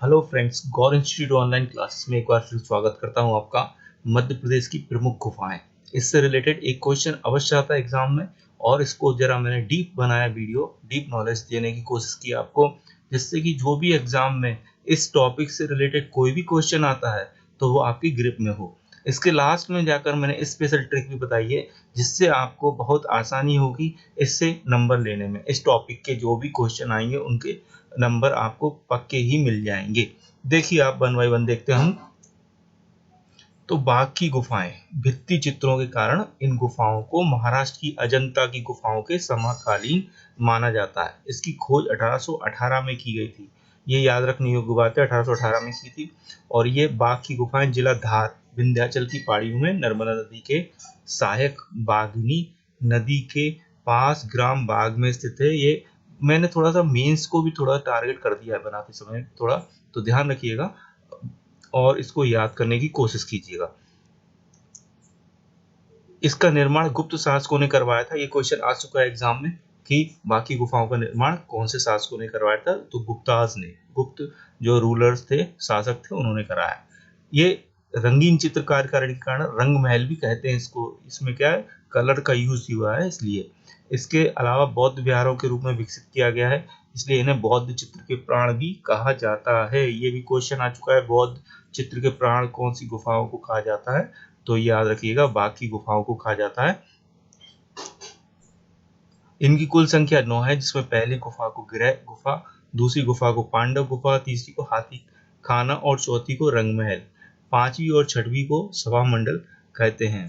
Hello friends, गौर institute online classes में एक बार फिर स्वागत करता हूं आपका। मध्य प्रदेश की प्रमुख गुफाएं, इससे रिलेटेड एक क्वेश्चन अवश्य आता है एग्जाम में और इसको जरा मैंने डीप बनाया वीडियो, डीप नॉलेज देने की कोशिश की आपको, जिससे कि जो भी एग्जाम में इस टॉपिक से रिलेटेड कोई भी क्वेश्चन आता है तो वो आपकी ग्रिप में हो। इसके लास्ट में जाकर मैंने स्पेशल ट्रिक भी बताई है जिससे आपको बहुत आसानी होगी इससे नंबर लेने में। इस टॉपिक के जो भी क्वेश्चन आएंगे उनके नंबर आपको पक्के ही मिल जाएंगे। देखिए, आप वन बाय वन देखते हैं हम। तो बाघ की गुफाएं, भित्ति चित्रों के कारण इन गुफाओं को महाराष्ट्र की अजंता की गुफाओं के समकालीन माना जाता है। इसकी खोज 1818 में की गई थी। ये याद रखने योग्य बात है, 1818 में की थी। और ये बाघ की गुफाएं जिला धार, विंध्याचल की पहाड़ियों में नर्मदा नदी के सहायक बाघनी नदी के पास ग्राम बाघ में स्थित है। ये मैंने थोड़ा सा मेंस को भी थोड़ा टारगेट कर दिया है बनाते समय थोड़ा, तो ध्यान रखिएगा और इसको याद करने की कोशिश कीजिएगा। इसका निर्माण गुप्त शासकों ने करवाया था। ये क्वेश्चन आ चुका है एग्जाम में कि बाकी गुफाओं का निर्माण कौन से शासकों ने करवाया था, तो गुप्ताज ने, गुप्त जो रूलर्स थे, शासक थे, उन्होंने कराया। ये रंगीन चित्रकार के कारण रंग महल भी कहते हैं इसको। इसमें क्या है, कलर का यूज हुआ है इसलिए। इसके अलावा बौद्ध विहारों के रूप में विकसित किया गया है, इसलिए इन्हें बौद्ध चित्र के प्राण भी कहा जाता है। ये भी क्वेश्चन आ चुका है, बौद्ध चित्र के प्राण कौन सी गुफाओं को कहा जाता है, तो याद रखिएगा बाघ की गुफाओं को कहा जाता है। इनकी कुल संख्या 9 है, जिसमें पहली गुफा को गृह गुफा, दूसरी गुफा को पांडव गुफा, तीसरी को हाथी खाना और चौथी को रंग महल, पांचवी और छठवीं को सभा मंडल कहते हैं।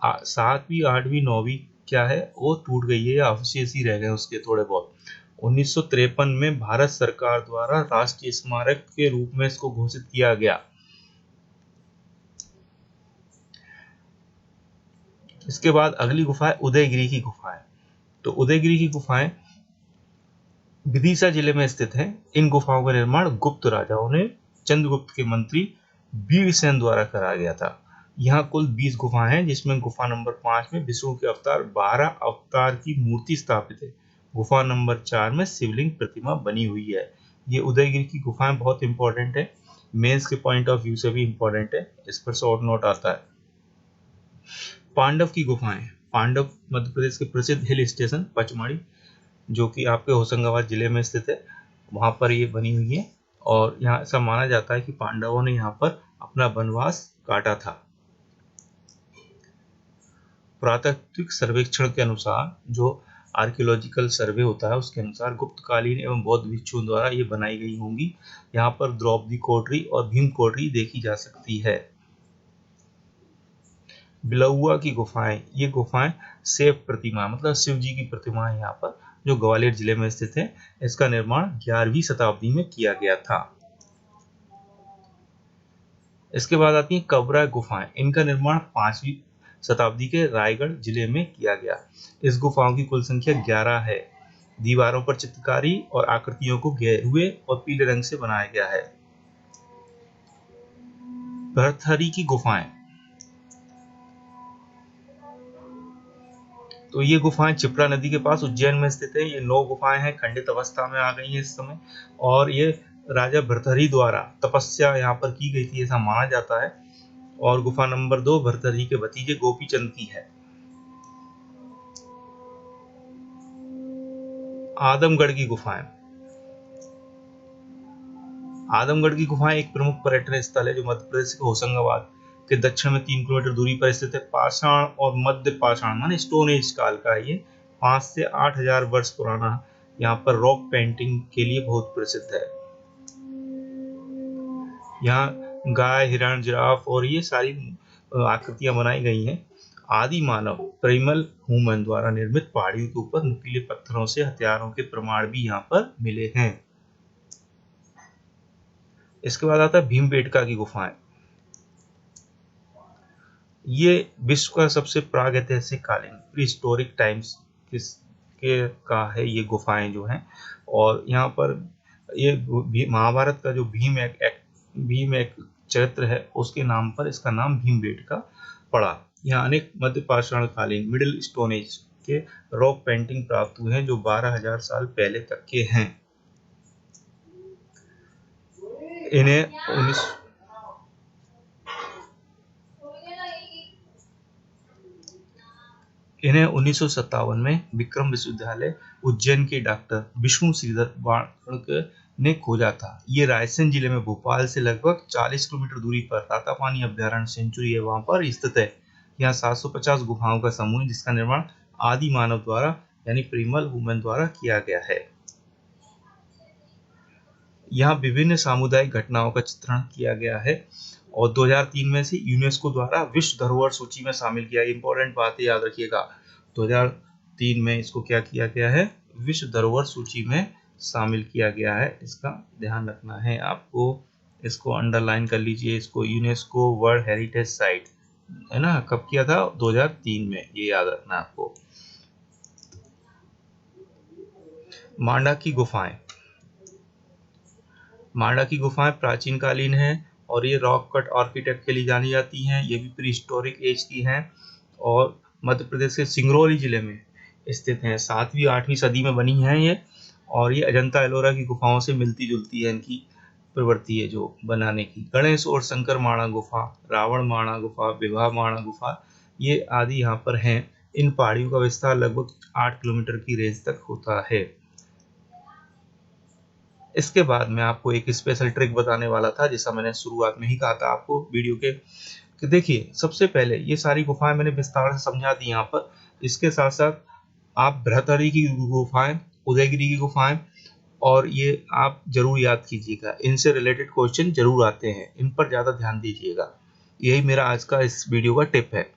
सातवीं, आठवीं, नौवीं क्या है वो टूट गई है या अवशेष ही रह गए उसके थोड़े बहुत। 1953 में भारत सरकार द्वारा राष्ट्रीय स्मारक के रूप में इसको घोषित किया गया। इसके बाद अगली गुफा है उदयगिरी की गुफाएं। तो उदयगिरी की गुफाएं विदिशा जिले में स्थित है। इन गुफाओं का निर्माण गुप्त राजाओं ने चंद्रगुप्त के मंत्री वीरसेन द्वारा कराया गया था। यहाँ कुल 20 गुफाएं हैं, जिसमें गुफा नंबर 5 में विष्णु के अवतार 12 अवतार की मूर्ति स्थापित है। गुफा नंबर 4 में शिवलिंग प्रतिमा बनी हुई है। ये उदयगिरी की गुफाएं बहुत इंपॉर्टेंट है, मेंस के पॉइंट ऑफ व्यू से भी इंपॉर्टेंट है, इस पर शॉर्ट नोट आता है। पांडव की गुफाएं, पांडव मध्य प्रदेश के प्रसिद्ध हिल स्टेशन पचमढ़ी, जो कि आपके होशंगाबाद जिले में स्थित है, वहां पर ये बनी हुई है। और यहाँ ऐसा माना जाता है कि पांडवों ने यहाँ पर अपना वनवास काटा था। पुरातात्विक सर्वेक्षण के अनुसार, जो आर्कियोलॉजिकल सर्वे होता है उसके अनुसार, गुप्तकालीन एवं बौद्ध भिक्षुओं द्वारा ये बनाई गई होंगी। यहाँ पर द्रौपदी कोटरी और भीम कोटरी देखी जा सकती है। बिलौआ की गुफाएं, ये गुफाएं शिव प्रतिमा मतलब शिव जी की प्रतिमा है यहाँ पर, जो ग्वालियर जिले में स्थित है। इसका निर्माण 11वीं शताब्दी में किया गया था। इसके बाद आती है कबरा गुफाएं। इनका निर्माण 5वीं शताब्दी के रायगढ़ जिले में किया गया। इस गुफाओं की कुल संख्या 11 है। दीवारों पर चित्रकारी और आकृतियों को गेरुए और पीले रंग से बनाया गया है। भरथरी की गुफाएं, तो ये गुफाएं क्षिप्रा नदी के पास उज्जैन में स्थित है। ये 9 गुफाएं हैं, खंडित अवस्था में आ गई हैं इस समय, और ये राजा भरथरी द्वारा तपस्या यहाँ पर की गई थी ऐसा माना जाता है। और गुफा नंबर 2 भरथरी के भतीजे गोपीचंद की है। आदमगढ़ की गुफाएं, आदमगढ़ की गुफाएं एक प्रमुख पर्यटन स्थल है जो मध्य प्रदेश के होशंगाबाद के दक्षिण में 3 किलोमीटर दूरी पर स्थित है। पाषाण और मध्य पाषाण माने स्टोन एज काल का है ये, 5 से 8,000 वर्ष पुराना। यहाँ पर रॉक पेंटिंग के लिए बहुत प्रसिद्ध है। यहाँ गाय, हिरण, जिराफ और ये सारी आकृतियां बनाई गई हैं। आदि मानव प्रिमल ह्यूमन द्वारा निर्मित पहाड़ियों के ऊपर नुकीले पत्थरों से हथियारों के प्रमाण भी यहाँ पर मिले हैं। इसके बाद आता है भीमबेटका की गुफाएं। ये विश्व का सबसे प्रागैतिहासिक कालीन प्रीहिस्टोरिक टाइम्स के का है ये गुफाएं जो हैं। और यहाँ पर ये महाभारत का जो भीम एक चरित्र है उसके नाम पर इसका नाम भीमबेटका पड़ा। यहाँ अनेक मध्य पाषाण कालीन मिडिल स्टोन एज के रॉक पेंटिंग प्राप्त हुए हैं जो 12,000 साल पहले तक के हैं। इन्हें 19 इन्हें 1957 में विक्रम विश्वविद्यालय उज्जैन के डॉक्टर विष्णु श्रीधर वाणक ने खोजा था। ये रायसेन जिले में भोपाल से लगभग 40 किलोमीटर दूरी पर तातापानी अभ्यारण्य सेंचुरी है वहां पर स्थित है। यहाँ 750 गुफाओं का समूह है जिसका निर्माण आदि मानव द्वारा यानी प्रीमल वुमन द्वारा किया गया है। यहाँ विभिन्न सामुदायिक घटनाओं का चित्रण किया गया है और 2003 में से यूनेस्को द्वारा विश्व धरोहर सूची में शामिल किया। इंपॉर्टेंट बात है, याद रखिएगा 2003 में इसको क्या किया गया है, विश्व धरोहर सूची में शामिल किया गया है। इसका ध्यान रखना है आपको, इसको अंडरलाइन कर लीजिए। इसको यूनेस्को वर्ल्ड हेरिटेज साइट है ना, कब किया था, 2003 में, ये याद रखना आपको। मांडा की गुफाएं, मांडा की गुफाएं प्राचीन कालीन हैं और ये रॉक कट आर्किटेक्ट के लिए जानी जाती हैं। ये भी प्री हिस्टोरिक एज की हैं और मध्य प्रदेश के सिंगरौली जिले में स्थित हैं। 7वीं 8वीं सदी में बनी हैं ये, और ये अजंता एलोरा की गुफाओं से मिलती जुलती है, इनकी प्रवृत्ति है जो बनाने की। गणेश और शंकर माणा गुफा, रावण माणा गुफा, विवाह माणा गुफा, ये आदि यहाँ पर हैं। इन पहाड़ियों का विस्तार लगभग 8 किलोमीटर की रेंज तक होता है। इसके बाद मैं आपको एक स्पेशल ट्रिक बताने वाला था, जैसा मैंने शुरुआत में ही कहा था आपको वीडियो के, कि देखिए सबसे पहले ये सारी गुफाएं मैंने विस्तार से समझा दी यहाँ पर। इसके साथ साथ आप बृहत्तरी की गुफाएं, उदयगिरी की गुफाएं, और ये आप जरूर याद कीजिएगा, इनसे रिलेटेड क्वेश्चन जरूर आते हैं, इन पर ज्यादा ध्यान दीजिएगा। यही मेरा आज का इस वीडियो का टिप है।